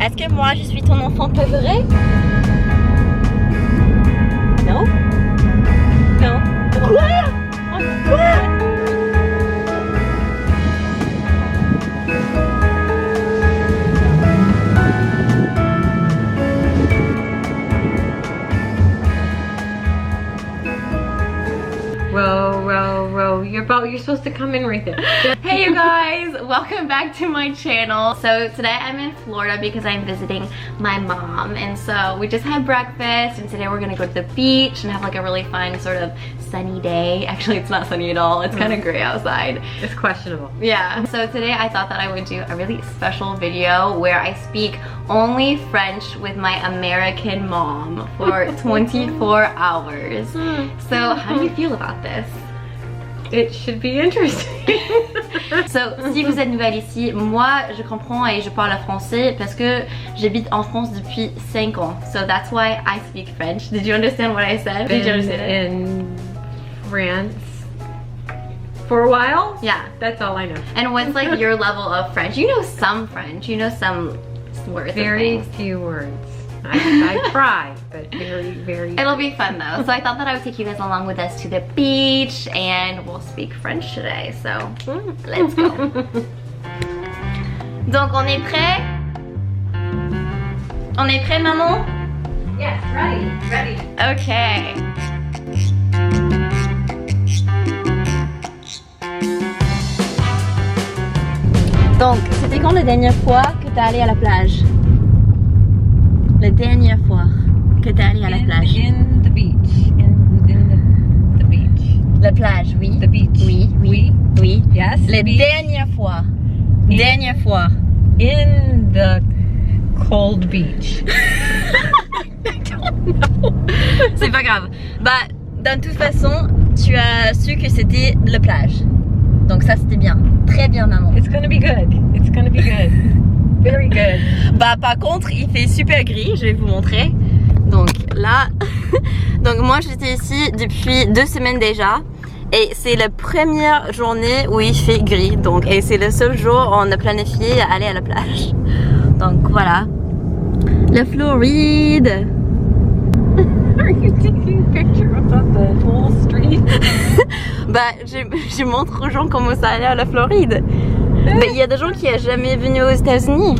Est-ce que moi je suis ton enfant préféré? Non? Non. Quoi? Quoi? Row, you're supposed to come in right there. Hey you guys, welcome back to my channel. So today I'm in Florida because I'm visiting my mom, and so we just had breakfast and today we're gonna go to the beach and have like a really fun sort of sunny day. Actually it's not sunny at all, it's kind of gray outside. It's questionable. Yeah, so today I thought that I would do a really special video where I speak only French with my American mom for 24 hours. So how do you feel about this? It should be interesting. So, si vous êtes nouvelle ici, moi je comprends et je parle français parce que j'habite en France depuis 5 ans. So that's why I speak French. Did you understand what I said? Did you understand it? In France for a while? Yeah. That's all I know. And what's like your level of French? You know some French, you know some words. Very few words. I try, but very. It'll be fun though. So I thought that I would take you guys along with us to the beach and we'll speak French today. So let's go. Donc on est prêt? On est prêt, maman? Yes, ready. Okay. Donc, c'était quand la dernière fois que t'es allé à la plage? La dernière fois que t'es allé à la plage? In the beach. In the beach. La plage, oui. The beach. Oui, oui, oui. Yes. La beach. dernière fois. Dernière fois. In the cold beach. C'est pas grave. Bah, de toute façon, tu as su que c'était la plage. Donc ça, c'était bien. Très bien, maman. It's gonna be good. It's gonna be good. Very good. Bah par contre il fait super gris, je vais vous montrer. Donc là, donc moi j'étais ici depuis 2 semaines déjà. Et c'est la première journée où il fait gris. Donc, et c'est le seul jour où on a planifié aller à la plage. Donc voilà. La Floride. Are you taking pictures of the whole street? Bah je montre aux gens comment ça allait à la Floride. Mais il y a des gens qui n'ont jamais venu aux États-Unis.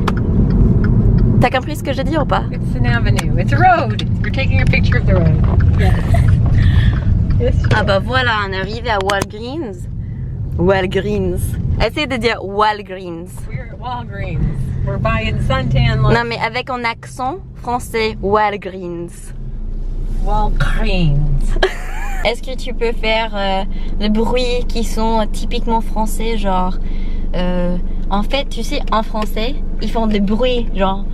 T'as compris ce que je dis ou pas? It's an avenue. It's a road. You're taking a picture of the road. Yes. Yes. Ah bah voilà, on est arrivé à Walgreens. Walgreens. Essaye de dire Walgreens. We're at Walgreens. We're buying suntan lotion. Non mais avec un accent français, Walgreens. Walgreens. Est-ce que tu peux faire les bruits qui sont typiquement français, genre en fait, tu sais, en français, ils font des bruits, genre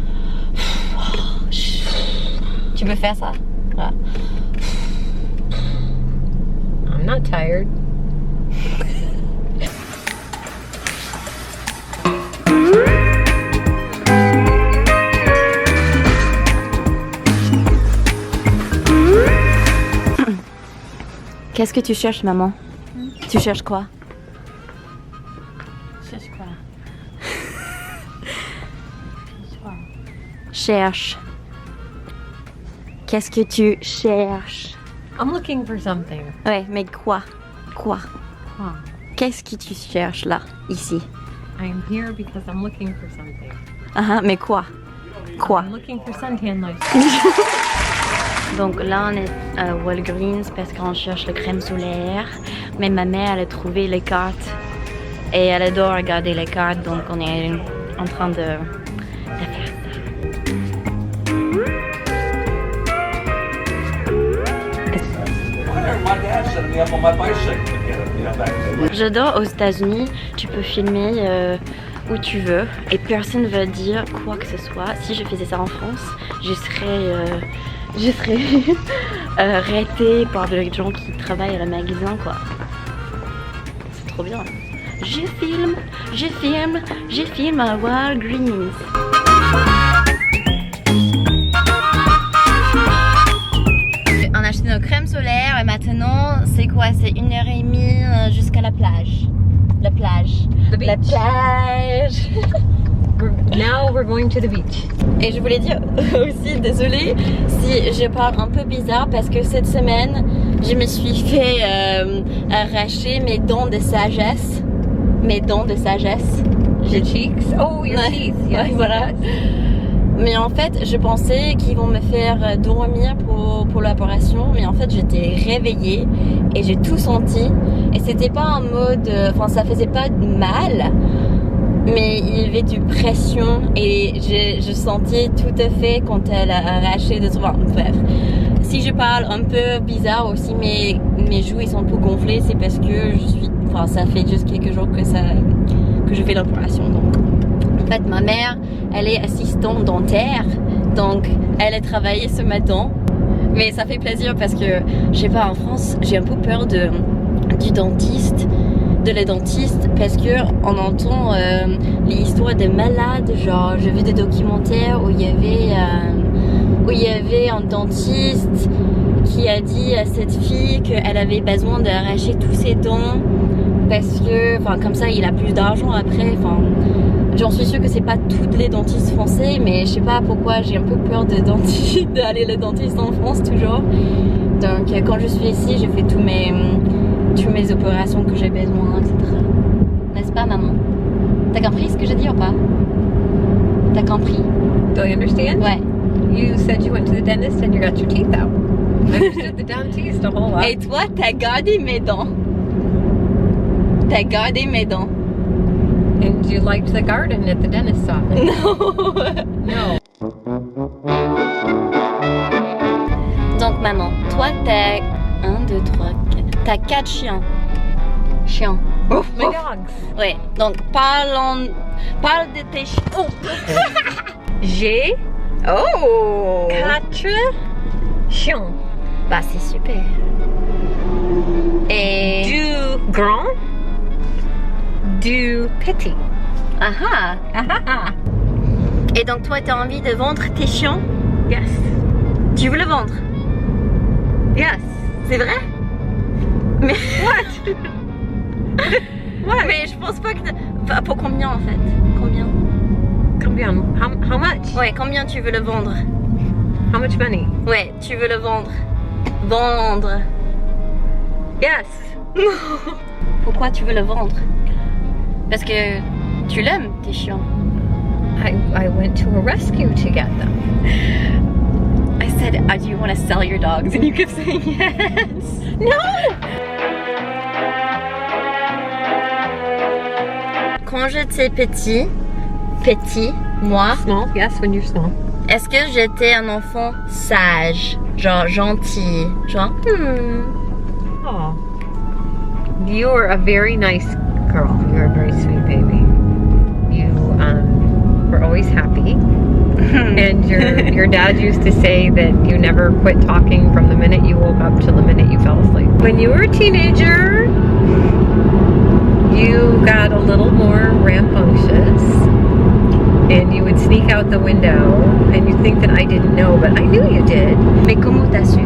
tu peux faire ça? Voilà. I'm not tired. Qu'est-ce que tu cherches, maman? Tu cherches quoi? Cherche quoi? Cherche. Qu'est-ce que tu cherches? I'm looking for something. Ouais, mais quoi? Quoi? Huh. Qu'est-ce que tu cherches là, ici? I'm here because I'm looking for something. Ah, mais quoi? Quoi? I'm looking for suntan lotion. Donc là on est à Walgreens parce qu'on cherche le crème solaire. Mais ma mère elle a trouvé les cartes et elle adore regarder les cartes, donc on est en train de faire ça. J'adore aux États-Unis, tu peux filmer où tu veux et personne ne va dire quoi que ce soit. Si je faisais ça en France, je serais arrêtée par des gens qui travaillent à la magasin, quoi. C'est trop bien. Je filme à Walgreens. On a acheté nos crèmes solaires et maintenant c'est quoi? C'est 1h30 jusqu'à la plage. La plage. The beach. La plage. Now we're going to the beach. Et je voulais dire aussi, désolée si je parle un peu bizarre parce que cette semaine, je me suis fait arracher mes dents de sagesse. Mes dents de sagesse. Your cheeks? Oh, your teeth. Yes, Ouais, voilà. yes. Mais en fait, je pensais qu'ils vont me faire dormir pour l'opération. Mais en fait, j'étais réveillée et j'ai tout senti. Et c'était pas un mode... Enfin, ça faisait pas mal. Mais il y avait du pression. Et je sentais tout à fait quand elle a arraché de... Enfin, bref. Si je parle un peu bizarre aussi, mes joues ils sont un peu gonflées. C'est parce que je suis... Enfin, ça fait juste quelques jours que je fais l'opération. Donc... En fait, ma mère, elle est assistante dentaire, donc elle a travaillé ce matin. Mais ça fait plaisir parce que, je sais pas, en France, j'ai un peu peur du dentiste, de la dentiste, parce que on entend les histoires de malades. Genre, j'ai vu des documentaires où il y avait un dentiste qui a dit à cette fille qu'elle avait besoin d'arracher tous ses dents parce que, enfin, comme ça, il a plus d'argent après. Enfin, j'en suis sûre que c'est pas tous les dentistes français, mais je sais pas pourquoi j'ai un peu peur d'aller le dentiste en France toujours. Donc quand je suis ici, je fais tous mes opérations que j'ai besoin, etc. N'est-ce pas, maman? T'as compris ce que j'ai dit ou pas? T'as compris? Do I understand? Ouais. You said you went to the dentist and you got your teeth out. I understood the dentist a whole lot. Et toi, t'as gardé mes dents. T'as gardé mes dents. And you liked the garden at the dentist's office? Non. No. Donc maman, toi t'as 1, 2, 3, 4. T'as 4 chiens. Chiens. Oh, My dogs. Ouais. Donc parle de tes chiens. Oh. J'ai Oh. 4 chiens. Bah c'est super. Et Du grand, du petit. ah ah. Et donc toi t'as envie de vendre tes chiens? Yes. Tu veux le vendre? Yes. C'est vrai? Mais What? What? mais je pense pas que enfin, pour combien en fait? Combien? Combien? How much? Ouais, combien tu veux le vendre? How much money? Ouais, tu veux le vendre. Vendre. Yes. Pourquoi tu veux le vendre? Parce que tu l'aimes, tes chiens. I went to a rescue to get them. I said, do you want to sell your dogs? And you kept saying yes. No! Quand j'étais petit, moi, Small? Yes, when you're small. est-ce que j'étais un enfant sage? Genre gentil? Genre, Oh. You were a very nice girl. You were a very sweet baby. You were always happy. And your dad used to say that you never quit talking from the minute you woke up till the minute you fell asleep. When you were a teenager, you got a little more rambunctious. And you would sneak out the window and you'd think that I didn't know, but I knew you did. mais comment t'as su?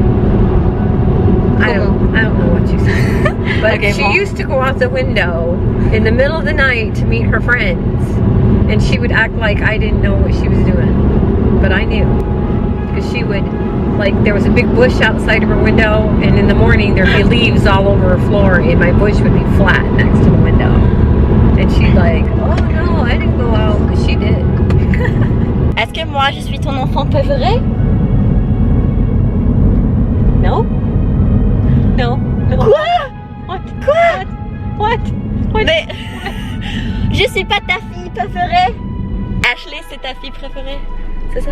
I don't know what you said. But Okay, she well. used to go out the window in the middle of the night to meet her friends. And she would act like I didn't know what she was doing. But I knew. Because she would, like, there was a big bush outside of her window, and in the morning there'd be leaves all over her floor, and my bush would be flat next to the window. And she'd like, oh no, I didn't go out. But she did. Est-ce que moi je suis ton enfant préféré? No? No? No. Quoi? What? Quoi? What? What? Mais je suis pas ta fille préférée. Ashley, c'est ta fille préférée, c'est ça?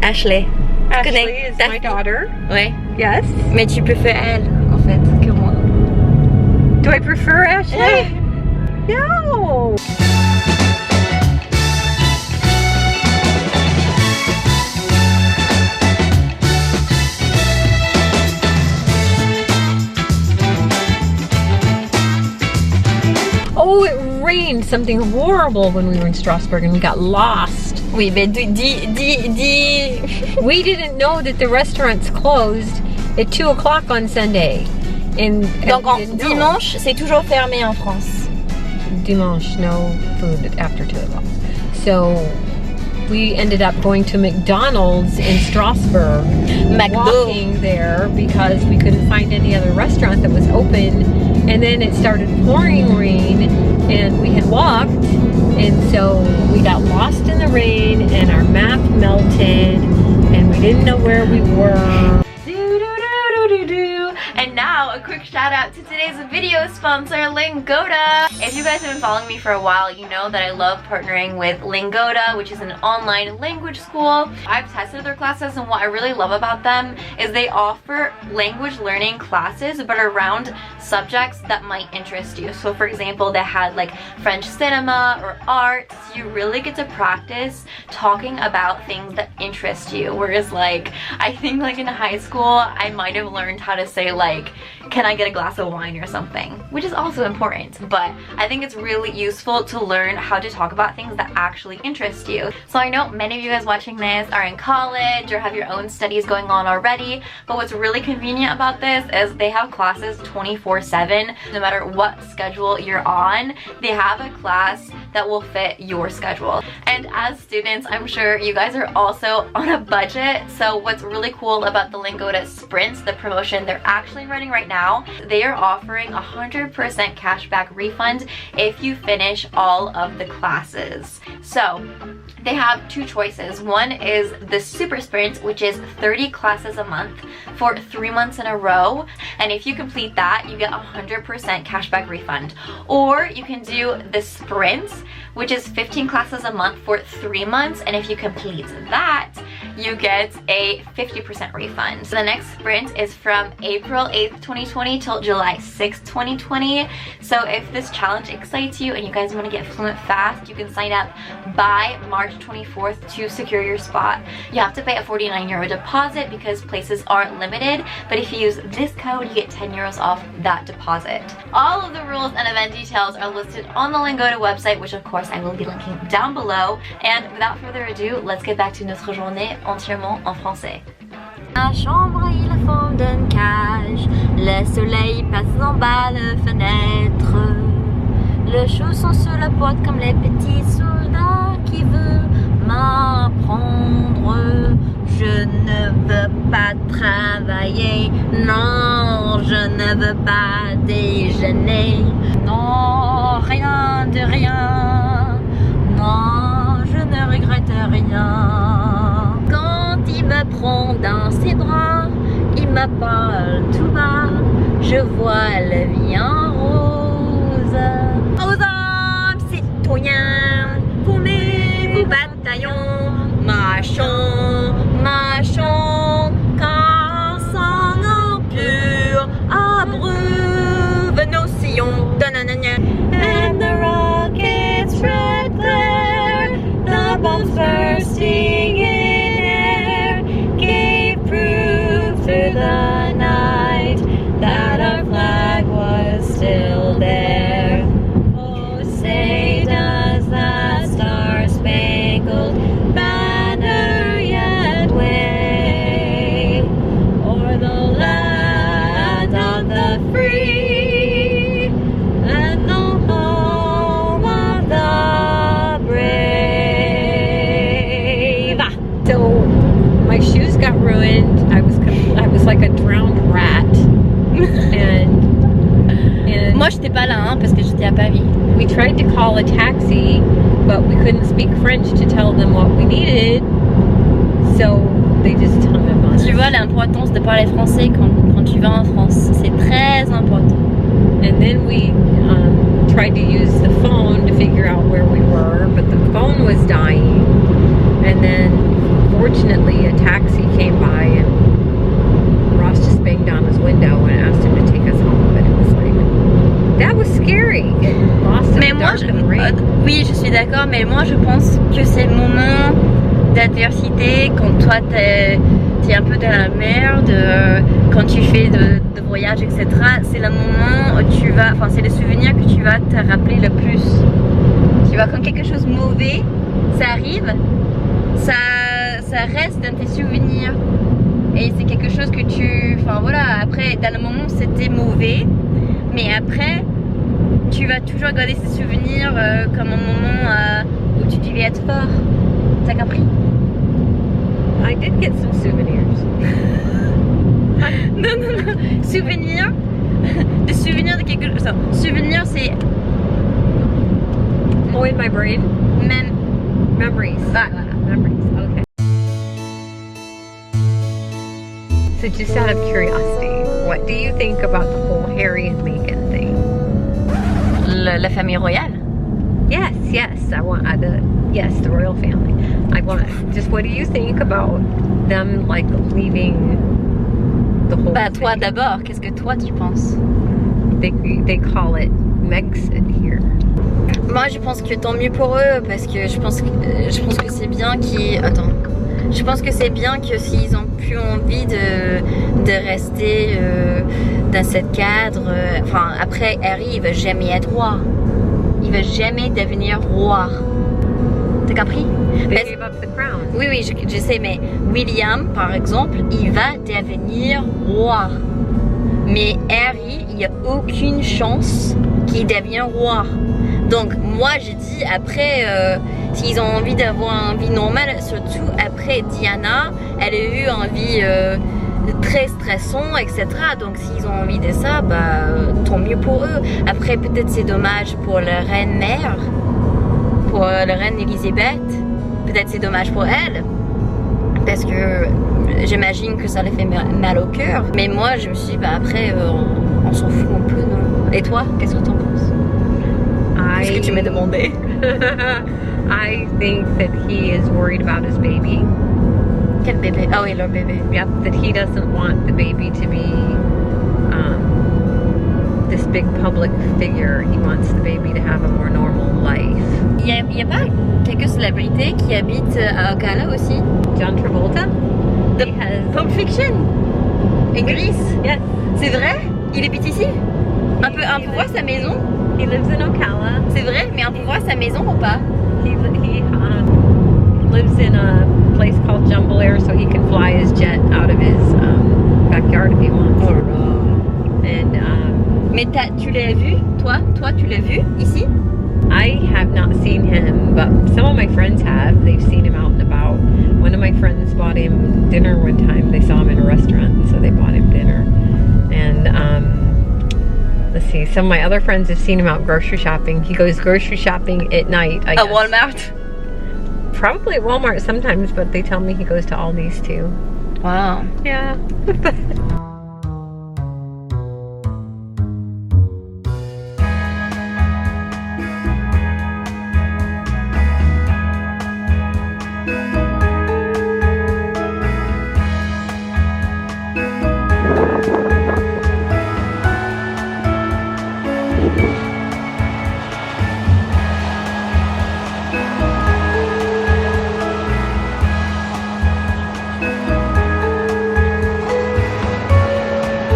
Ashley. Tu Ashley connais is ta my fille? daughter. Ouais. Yes. Mais tu préfères elle, en fait, que moi. Do I prefer Ashley? No. Oh, it rained something horrible when we were in Strasbourg and we got lost. Oui, mais dis. We didn't know that the restaurants closed at 2 o'clock on Sunday. And Donc we en didn't know. dimanche, c'est toujours fermé en France. dimanche, no food after 2 o'clock. So we ended up going to McDonald's in Strasbourg, walking there because we couldn't find any other restaurant that was open. And then it started pouring rain, and we had walked, and so we got lost in the rain, and our map melted, and we didn't know where we were. And now a quick shout out to today's video sponsor, Lingoda. If you guys have been following me for a while, you know that I love partnering with Lingoda, which is an online language school. I've tested their classes, and what I really love about them is they offer language learning classes but around subjects that might interest you. So for example, they had like French cinema or art. So you really get to practice talking about things that interest you. Whereas like, I think like in high school, I might have learned how to say like, can I get a glass of wine or something, which is also important, but I think it's really useful to learn how to talk about things that actually interest you. So I know many of you guys watching this are in college or have your own studies going on already, but what's really convenient about this is they have classes 24/7. No matter what schedule you're on, they have a class that will fit your schedule. And as students, I'm sure you guys are also on a budget, so what's really cool about the Lingoda Sprints, the promotion they're actually running right now, they are offering 100% cashback refund if you finish all of the classes. So they have two choices. One is the Super Sprint, which is 30 classes a month for 3 months in a row, and if you complete that, you get 100% cashback refund. Or you can do the Sprints, which is 15 classes a month for 3 months, and if you complete that, you get a 50% refund. So the next sprint is from April 8th, 2020 till July 6th, 2020. So if this challenge excites you and you guys want to get fluent fast, you can sign up by March 24th to secure your spot. You have to pay a 49 euro deposit because places are limited, but if you use this code, you get 10 euros off that deposit. All of the rules and event details are listed on the Lingoda website, which of course I will be linking down below. And without further ado, let's get back to notre journée entièrement en français. La chambre, il a forme d'une cage. Le soleil passe en bas la fenêtre. Les choses sont sur la porte comme les petits soldats qui veulent m'apprendre. Je ne veux pas travailler, non, je ne veux pas déjeuner. Non, rien de rien, non, je ne regrette rien. Quand il me prend dans ses bras, il me parle tout bas, je vois la vie en rose. Aux hommes citoyens, formez-vous bataillons, marchons, marchons, car sans empire, abreuve nos sillons. And the rockets red glare, the bombs bursting in air, gave proof through the night that our flag was still there. Oh, say does the star-spangled banner yet wave o'er the land of the free and the home of the brave. So my shoes got ruined. I was like a drowned rat. and Moi j'étais pas là hein, parce que j'étais à Paris. We tried to call a taxi, but we couldn't speak French to tell them what we needed. So they just hung up on us. Tu vois l'importance de parler français quand tu vas en France, c'est très important. And then we tried to use the phone to figure out where we were, but the phone was dying. And then fortunately a taxi came by and Ross just banged on his window and asked him to take us home, but it was like, that was scary. Getting lost in the dark and the rain. Oui, je suis d'accord, mais moi je pense que c'est le moment d'adversité quand toi t'es un peu dans la merde, quand tu fais de voyages, etc. C'est le moment où tu vas, enfin c'est le souvenir que tu vas te rappeler le plus. Tu vois, quand quelque chose de mauvais, ça arrive, ça reste dans tes souvenirs. Et c'est quelque chose que tu, enfin voilà, après dans le moment c'était mauvais, mais après tu vas toujours garder ces souvenirs comme un moment où tu devais être fort. T'as compris? I did get some souvenirs. Non. Souvenirs. Des souvenirs de quelque chose. Souvenir, c'est Oh, in my brain? même. Memories. Ah, voilà. Memories, okay. So just out of curiosity, what do you think about the whole Harry and Meghan thing? La famille royale. Yes, I want the royal family. I want just what do you think about them like leaving the whole Bah toi thing? d'abord, qu'est-ce que toi tu penses? They call it Megxit here. Moi je pense que tant mieux pour eux parce que je pense que c'est bien qu'ils... Attends. Je pense que c'est bien que s'ils ont plus envie de rester dans ce cadre... Enfin après Harry il va jamais être roi. Il va jamais devenir roi. T'as compris? They gave up the crown. Oui, je sais, mais William, par exemple, il va devenir roi. Mais Harry, il n'y a aucune chance qu'il devienne roi. Donc, moi, je dis, après, s'ils ont envie d'avoir une vie normale, surtout après Diana, elle a eu une vie très stressante, etc. Donc, s'ils ont envie de ça, bah, tant mieux pour eux. Après, peut-être c'est dommage pour la reine-mère, pour la reine Elisabeth. Peut-être c'est dommage pour elle, parce que j'imagine que ça les fait mal au cœur. Mais moi, je me suis dit, bah après, on s'en fout un peu, non? Et toi, qu'est-ce que t'en penses? Qu'est-ce que tu m'as demandé? I think that he is worried about his baby. Quel bébé? Ah oui, leur bébé. Yep, that he doesn't want the baby to be this big public figure. He wants the baby to have a more normal life. Il y a pas quelques célébrités qui habitent à Ocala aussi? John Travolta? The He has... Pulp Fiction? Et Grease? Yes. C'est vrai? Il habite ici? On peut voir sa maison? He lives in Ocala. C'est vrai, mais on peut voir sa maison ou pas? He lives in a place called Jumble Air, so he can fly his jet out of his backyard if he wants. Oh là là. And Mais tu l'as vu? Toi, tu l'as vu ici? I have not seen him, but some of my friends have. They've seen him out and about. One of my friends bought him dinner one time. They saw him in a restaurant, so they bought him dinner. And let's see, some of my other friends have seen him out grocery shopping. He goes grocery shopping at night, I guess. À Walmart? Probably at Walmart sometimes, but they tell me he goes to Aldi's too. Wow. Yeah.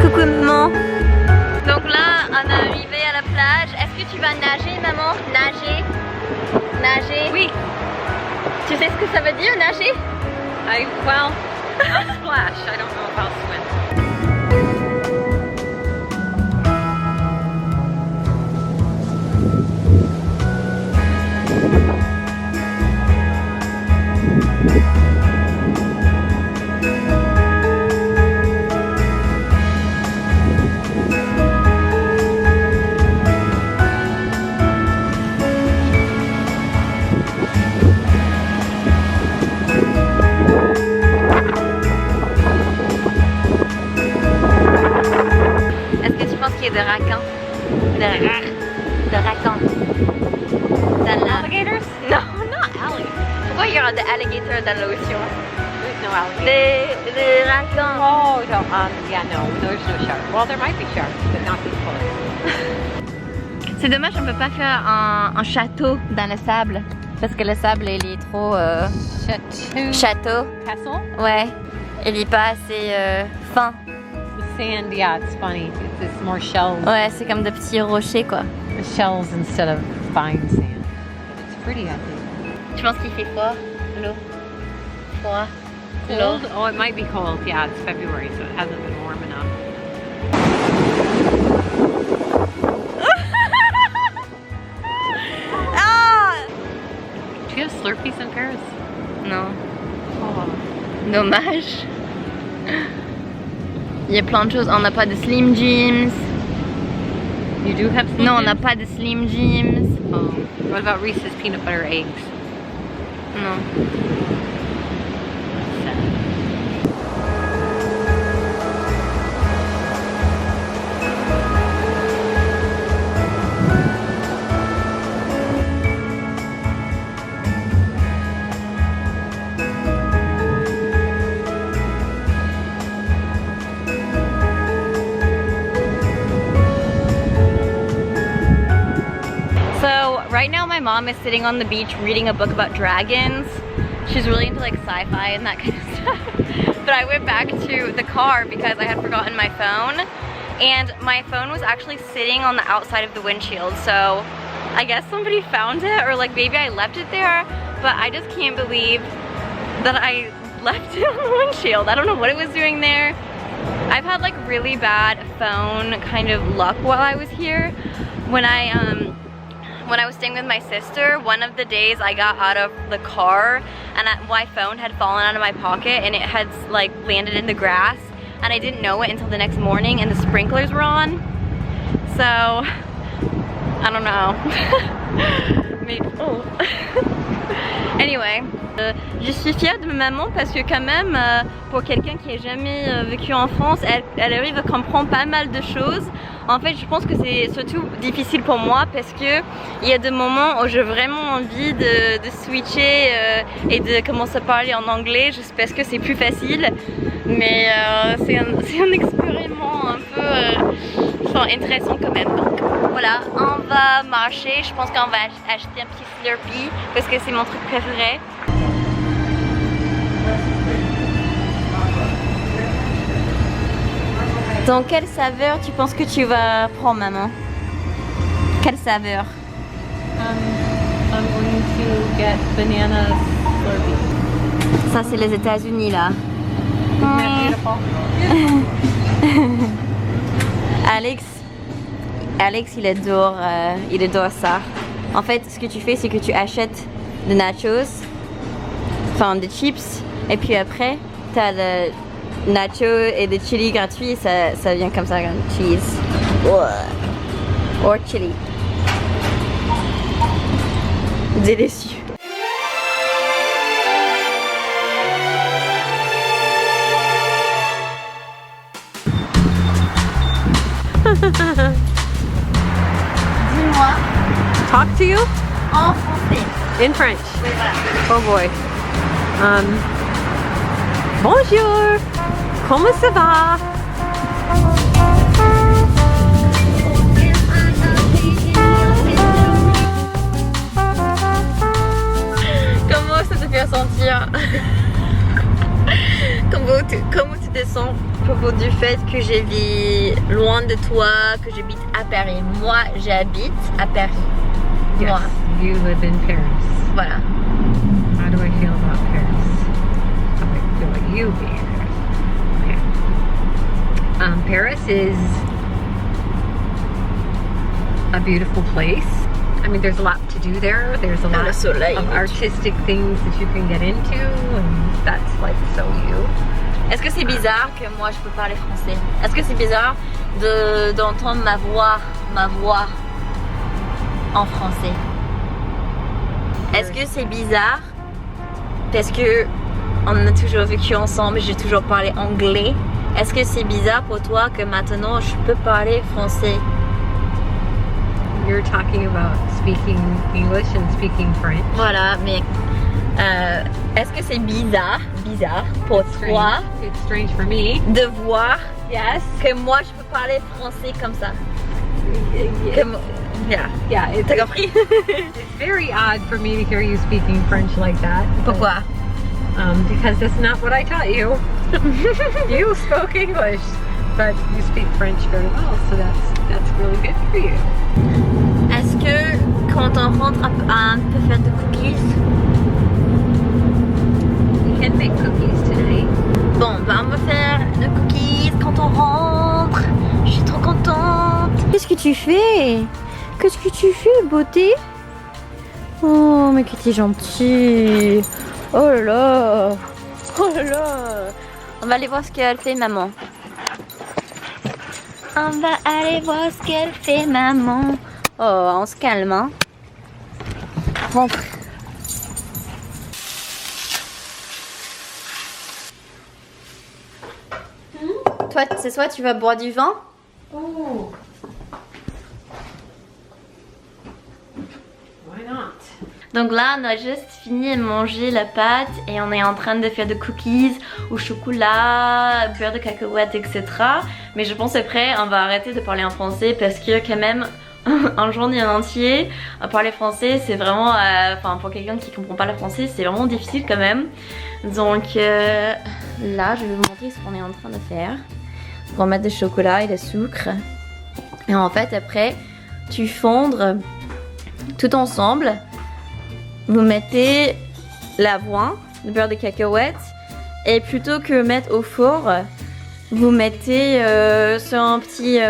Coucou maman. Donc là, on est arrivé à la plage. Est-ce que tu vas nager, maman? Nager? Nager? Oui. Tu sais ce que ça veut dire, nager? Well, I'll splash. I don't know if I'll swim. De racan. De racan. Alligators? Non, not alligators. Pourquoi il y aura des alligators dans l'océan? There's no alligators. Les racans. Oh, yeah, no, there's no shark. Well, there might be sharks, but not this close. C'est dommage, on peut pas faire un château dans le sable. Parce que le sable, il est trop... Château. Castle? Ouais. Il est pas assez fin. The sand, yeah, it's funny. It's more shells. Ouais, c'est comme de petits rochers, quoi. Shells instead of fine sand. But it's pretty, I think. Tu penses qu'il fait froid, l'eau? Froid. Cold? Oh, it might be cold. Yeah, it's February, so it hasn't been warm enough. you have Slurpees in Paris? Non. Oh. Dommage. Il y a plein de choses. On n'a pas de Slim Jims. You do have Slim Non, on Jims? n'a pas de Slim Jims. Oh. What about Reese's peanut butter eggs? Non. So right now my mom is sitting on the beach reading a book about dragons. She's really into like sci-fi and that kind of stuff. But I went back to the car because I had forgotten my phone. And my phone was actually sitting on the outside of the windshield. So I guess somebody found it, or like maybe I left it there. But I just can't believe that I left it on the windshield. I don't know what it was doing there. I've had like really bad phone kind of luck while I was here. When I was staying with my sister, one of the days I got out of the car and my phone had fallen out of my pocket and it had like landed in the grass, and I didn't know it until the next morning and the sprinklers were on. So, I don't know. Anyway, je suis fière de ma maman parce que quand même, pour quelqu'un qui n'a jamais vécu en France, elle arrive à comprendre pas mal de choses. En fait, je pense que c'est surtout difficile pour moi parce que il y a des moments où j'ai vraiment envie de switcher et de commencer à parler en anglais juste parce que c'est plus facile. Mais c'est un expériment un peu intéressant quand même. Donc voilà, on va marcher. Je pense qu'on va acheter un petit Slurpee parce que c'est mon truc préféré. Donc quelle saveur tu penses que tu vas prendre, maman? Quelle saveur? I'm going to get banana Slurpee. Ça c'est les États-Unis là. Alex il adore ça. En fait, ce que tu fais, c'est que tu achètes des nachos, enfin des chips, et puis après, t'as le nacho et des chili gratuits, ça vient comme ça, cheese. Or chili. Délicieux. Dis-moi. Talk to you? En français. In French. Oui, voilà. Oh boy. Bonjour. Comment ça va? Comment ça te fait sentir? Comment tu te sens à propos du fait que je vis loin de toi, que j'habite à Paris? Moi, j'habite à Paris. Yes, Moi. you live in Paris. Voilà. How do I feel about Paris? How do I feel about you being here? Okay. Paris is a beautiful place. I mean, there's a lot to do there. There's a lot le soleil. of artistic things that you can get into, and that's like so you. Est-ce que c'est bizarre que moi je peux parler français? Est-ce que c'est bizarre d'entendre ma voix en français? Est-ce que c'est bizarre parce que on a toujours vécu ensemble, j'ai toujours parlé anglais? Est-ce que c'est bizarre pour toi que maintenant je peux parler français? You're talking about speaking English and speaking French. Voilà, mais est-ce que c'est bizarre pour toi It's strange for me. de voir Yes. que moi je peux parler français comme ça? Yeah, T'as compris? it's very odd for me to hear you speaking French like that. Pourquoi? Because that's not what I taught you. You spoke English, but you speak French very well, so that's really good for you. Est-ce que quand on rentre, on peut faire des cookies? We can make cookies today. Bon, bah on va faire des cookies quand on rentre. Je suis trop contente. Qu'est-ce que tu fais? Qu'est-ce que tu fais, beauté? Oh, mais que t'es gentil. Oh là là. Oh là là. On va aller voir ce qu'elle fait, maman. On va aller voir ce qu'elle fait, maman. Oh, on se calme, hein. Rentre. Toi, c'est soit tu vas boire du vin. Oh. Why not? Donc là, on a juste fini de manger la pâte et on est en train de faire des cookies au chocolat, beurre de cacahuète, etc. Mais je pense après, on va arrêter de parler en français parce que quand même, en journée entier, parler français, c'est vraiment, enfin pour quelqu'un qui comprend pas le français, c'est vraiment difficile quand même. Donc là, je vais vous montrer ce qu'on est en train de faire. On va mettre du chocolat et du sucre. Et en fait, après, tu fondres tout ensemble. Vous mettez l'avoine, le beurre de cacahuète, et plutôt que mettre au four, vous mettez sur un petit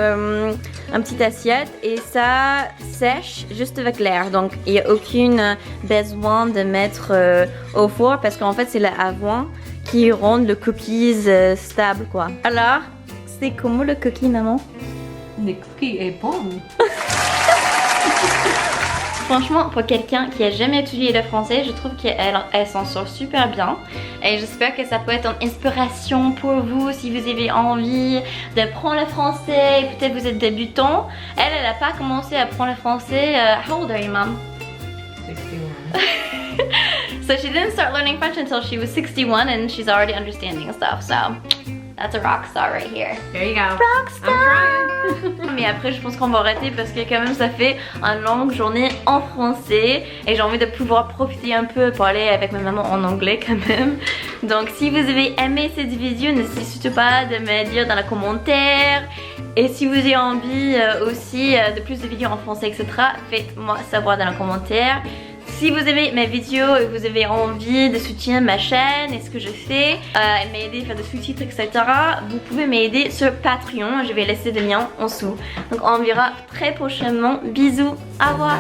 assiette et ça sèche juste avec l'air. Donc il n'y a aucune besoin de mettre au four parce qu'en fait c'est l'avoine qui rend le cookies stable quoi. Alors, c'est comment le cookie, maman? Le cookie est bon. Franchement, pour quelqu'un qui a jamais étudié le français, je trouve qu'elle s'en sort super bien. Et j'espère que ça peut être une inspiration pour vous si vous avez envie d'apprendre le français. Peut-être vous êtes débutant. Elle n'a pas commencé à apprendre le français. How old are you, Mom? 61. So she didn't start learning French until she was 61 and she's already understanding stuff. So that's a rock star right here. There you go. Rock star! I'm trying. Mais après je pense qu'on va arrêter parce que quand même ça fait une longue journée en français et j'ai envie de pouvoir profiter un peu, parler avec ma maman en anglais quand même. Donc si vous avez aimé cette vidéo, n'hésitez surtout pas de me dire dans les commentaires. Et si vous avez envie aussi de plus de vidéos en français, etc., faites-moi savoir dans les commentaires. Si vous aimez mes vidéos et vous avez envie de soutenir ma chaîne et ce que je fais, m'aider à faire des sous-titres, etc., vous pouvez m'aider sur Patreon. Je vais laisser le lien en dessous. Donc on verra très prochainement. Bisous, au revoir.